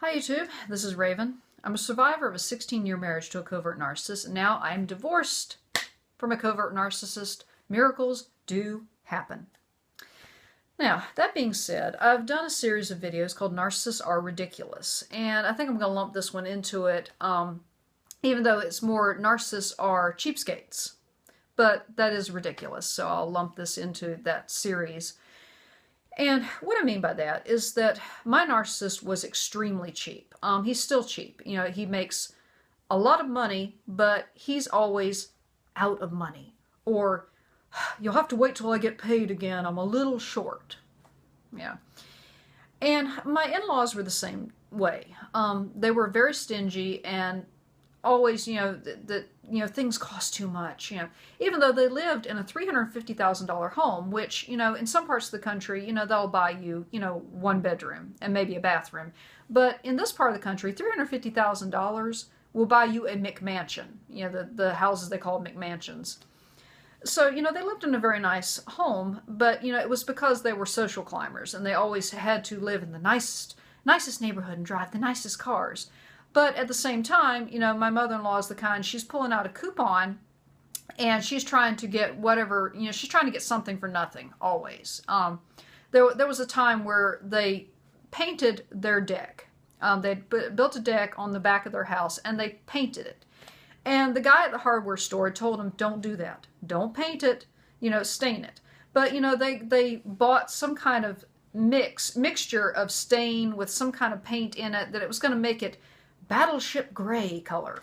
Hi YouTube, this is Raven. I'm a survivor of a 16-year marriage to a covert narcissist, and now I'm divorced from a covert narcissist. Miracles do happen. Now, that being said, I've done a series of videos called Narcissists Are Ridiculous, and I think I'm going to lump this one into it, even though it's more Narcissists Are Cheapskates. But that is ridiculous, so I'll lump this into that series. And what I mean by that is that my narcissist was extremely cheap. He's still cheap. You know, he makes a lot of money, but he's always out of money. Or, you'll have to wait till I get paid again. I'm a little short. Yeah. And my in-laws were the same way. They were very stingy and always, things cost too much, even though they lived in a $350,000 home, which, in some parts of the country, they'll buy you, one bedroom and maybe a bathroom. But in this part of the country, $350,000 will buy you a McMansion, the houses they call McMansions. So, they lived in a very nice home, but, it was because they were social climbers and they always had to live in the nicest neighborhood and drive the nicest cars. But at the same time, my mother-in-law is the kind, she's pulling out a coupon and she's trying to get whatever, she's trying to get something for nothing, always. There was a time where they painted their deck. They built a deck on the back of their house and they painted it. And the guy at the hardware store told them, don't do that. Don't paint it, stain it. But, they bought some kind of mixture of stain with some kind of paint in it that it was going to make it battleship gray color.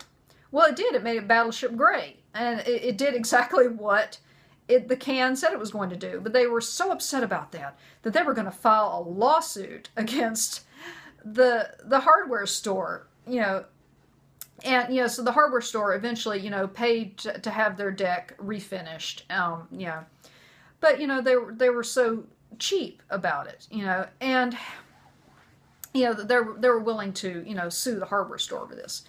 Well, it did. It made it battleship gray. And it did exactly what the can said it was going to do. But they were so upset about that they were going to file a lawsuit against the hardware store, And, so the hardware store eventually, paid to have their deck refinished. But, they were so cheap about it, and they were willing to, sue the hardware store over this.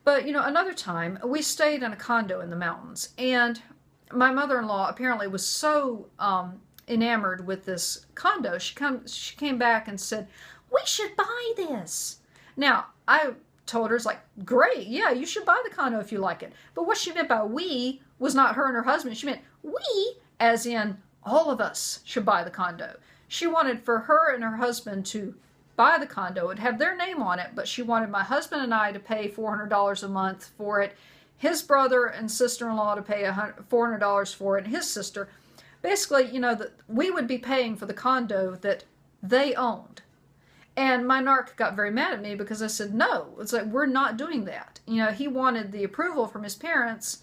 But, another time, we stayed in a condo in the mountains, and my mother-in-law apparently was so enamored with this condo, she came back and said, we should buy this. Now, I told her, it's like, great, yeah, you should buy the condo if you like it. But what she meant by we was not her and her husband. She meant we, as in all of us, should buy the condo. She wanted for her and her husband to buy the condo. It would have their name on it, but she wanted my husband and I to pay $400 a month for it, his brother and sister-in-law to pay $400 for it, and his sister. Basically, that we would be paying for the condo that they owned. And my narc got very mad at me because I said, no, it's like, we're not doing that. He wanted the approval from his parents,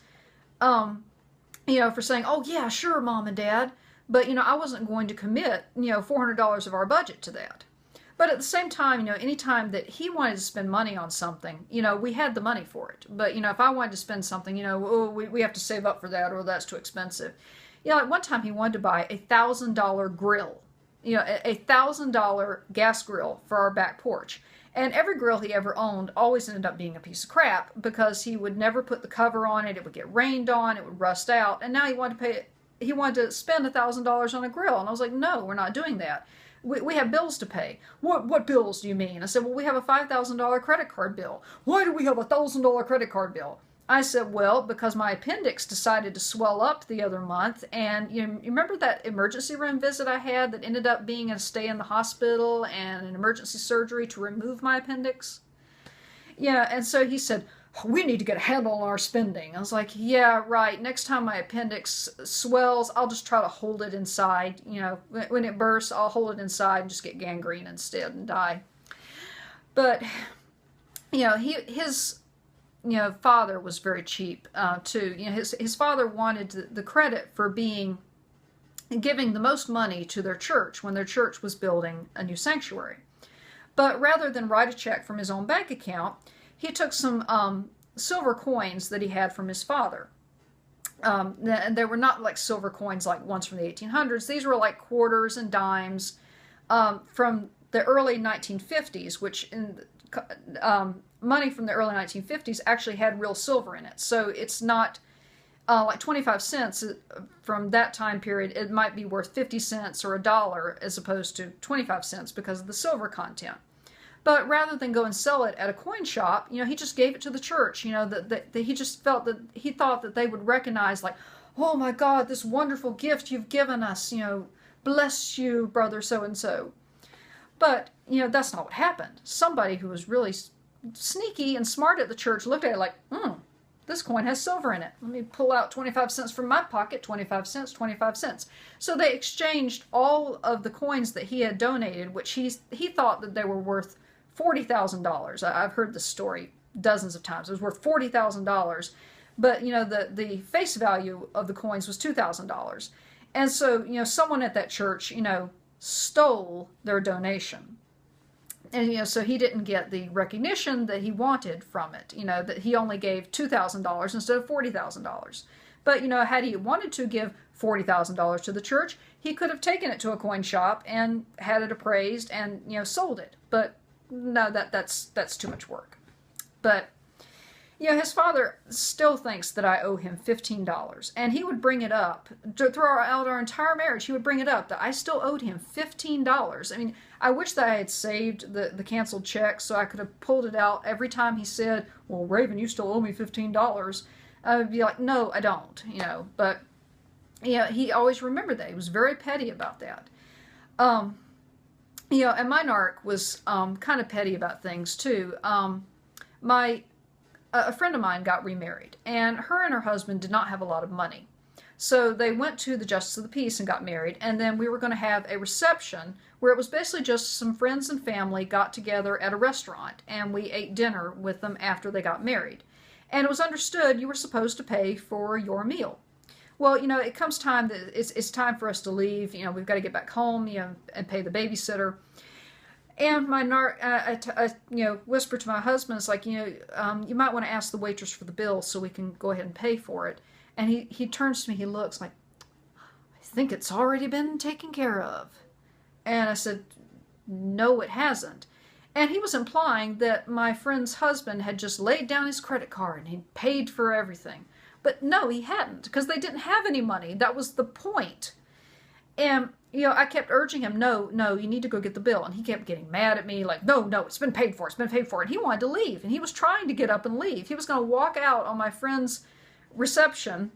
for saying, oh yeah, sure, Mom and Dad. But, I wasn't going to commit, $400 of our budget to that. But at the same time, anytime that he wanted to spend money on something, we had the money for it. But, if I wanted to spend something, we have to save up for that, or that's too expensive. Like one time he wanted to buy a $1,000 grill, a $1,000 gas grill for our back porch. And every grill he ever owned always ended up being a piece of crap because he would never put the cover on it. It would get rained on, it would rust out. And now he wanted to spend $1,000 on a grill. And I was like, no, we're not doing that. We have bills to pay. What bills do you mean? I said, well, we have a $5,000 credit card bill. Why do we have a $1,000 credit card bill? I said, well, because my appendix decided to swell up the other month. And you remember that emergency room visit I had that ended up being a stay in the hospital and an emergency surgery to remove my appendix? Yeah, and so he said, we need to get a handle on our spending. I was like, yeah, right. Next time my appendix swells, I'll just try to hold it inside. When it bursts, I'll hold it inside and just get gangrene instead and die. But, his father was very cheap, too. His father wanted the credit for giving the most money to their church when their church was building a new sanctuary. But rather than write a check from his own bank account, he took some silver coins that he had from his father. And they were not like silver coins like ones from the 1800s. These were like quarters and dimes from the early 1950s, which money from the early 1950s actually had real silver in it. So it's not like 25 cents from that time period. It might be worth 50 cents or $1 as opposed to 25 cents because of the silver content. But rather than go and sell it at a coin shop, he just gave it to the church. That he just felt that he thought that they would recognize, like, oh my God, this wonderful gift you've given us, bless you, brother so-and-so. But, that's not what happened. Somebody who was really sneaky and smart at the church looked at it like, this coin has silver in it. Let me pull out 25 cents from my pocket, 25 cents, 25 cents. So they exchanged all of the coins that he had donated, which he thought that they were worth $40,000. I've heard this story dozens of times. It was worth $40,000. But, the face value of the coins was $2,000. And so, someone at that church, stole their donation. And, so he didn't get the recognition that he wanted from it, that he only gave $2,000 instead of $40,000. But, had he wanted to give $40,000 to the church, he could have taken it to a coin shop and had it appraised and, sold it. But no, that's too much work. But, his father still thinks that I owe him $15. And he would bring it up. Throughout our entire marriage, he would bring it up that I still owed him $15. I mean, I wish that I had saved the canceled check so I could have pulled it out every time he said, well, Raven, you still owe me $15. I would be like, no, I don't, But, he always remembered that. He was very petty about that. And my narc was kind of petty about things, too. A friend of mine got remarried, and her husband did not have a lot of money. So they went to the Justice of the Peace and got married, and then we were going to have a reception where it was basically just some friends and family got together at a restaurant, and we ate dinner with them after they got married. And it was understood you were supposed to pay for your meal. Well, it comes time that it's time for us to leave. We've got to get back home, and pay the babysitter. And my whispered to my husband, it's like, you might want to ask the waitress for the bill so we can go ahead and pay for it. And he turns to me, he looks like, I think it's already been taken care of. And I said, no, it hasn't. And he was implying that my friend's husband had just laid down his credit card and he'd paid for everything. But no, he hadn't, because they didn't have any money. That was the point. And, I kept urging him, no, you need to go get the bill. And he kept getting mad at me, like, no, it's been paid for, it's been paid for. And he wanted to leave, and he was trying to get up and leave. He was going to walk out on my friend's reception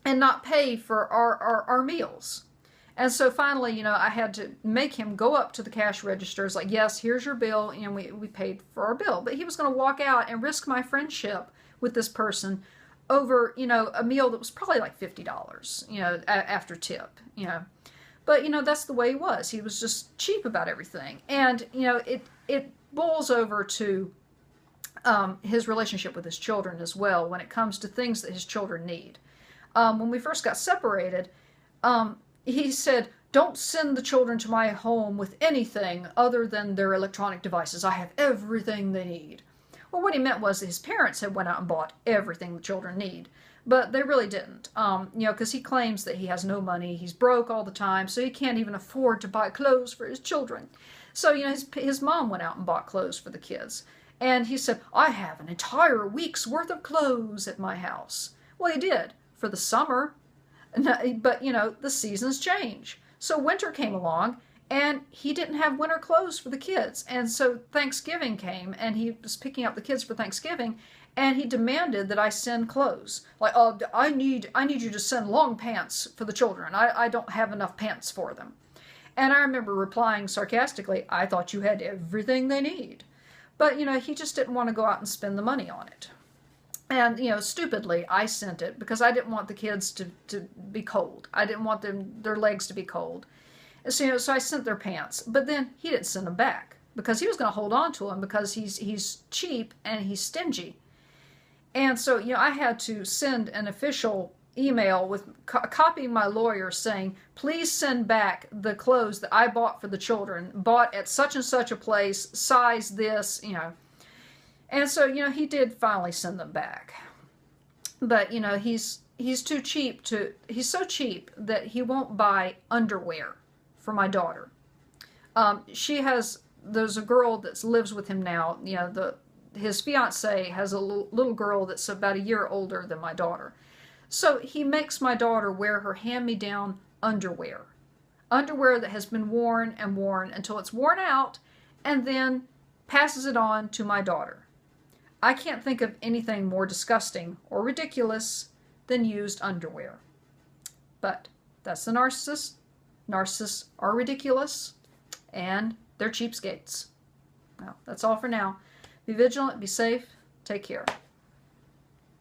and not pay for our meals. And so finally, I had to make him go up to the cash registers, like, yes, here's your bill, and we paid for our bill. But he was going to walk out and risk my friendship with this person over, a meal that was probably like $50, after tip, But, that's the way he was. He was just cheap about everything. And, it boils over to his relationship with his children as well when it comes to things that his children need. When we first got separated, he said, don't send the children to my home with anything other than their electronic devices. I have everything they need. Well, what he meant was that his parents had went out and bought everything the children need. But they really didn't, because he claims that he has no money, he's broke all the time, so he can't even afford to buy clothes for his children. So, his mom went out and bought clothes for the kids. And he said, I have an entire week's worth of clothes at my house. Well, he did, for the summer. But, the seasons change. So winter came along, and he didn't have winter clothes for the kids. And so Thanksgiving came, and he was picking up the kids for Thanksgiving, and he demanded that I send clothes. Like, oh, I need you to send long pants for the children. I don't have enough pants for them. And I remember replying sarcastically, I thought you had everything they need. But, he just didn't want to go out and spend the money on it. And, stupidly, I sent it because I didn't want the kids to be cold. I didn't want their legs to be cold. So, so I sent their pants. But then he didn't send them back because he was going to hold on to them because he's cheap and he's stingy. And so, I had to send an official email with copying my lawyer saying, please send back the clothes that I bought for the children, bought at such and such a place, size this, And so, he did finally send them back. But, he's too cheap he's so cheap that he won't buy underwear for my daughter. There's a girl that lives with him now, his fiance has a little girl that's about a year older than my daughter. So he makes my daughter wear her hand-me-down underwear. Underwear that has been worn and worn until it's worn out, and then passes it on to my daughter. I can't think of anything more disgusting or ridiculous than used underwear. But that's the narcissist. Narcissists are ridiculous, and they're cheapskates. Well, that's all for now. Be vigilant, be safe, take care.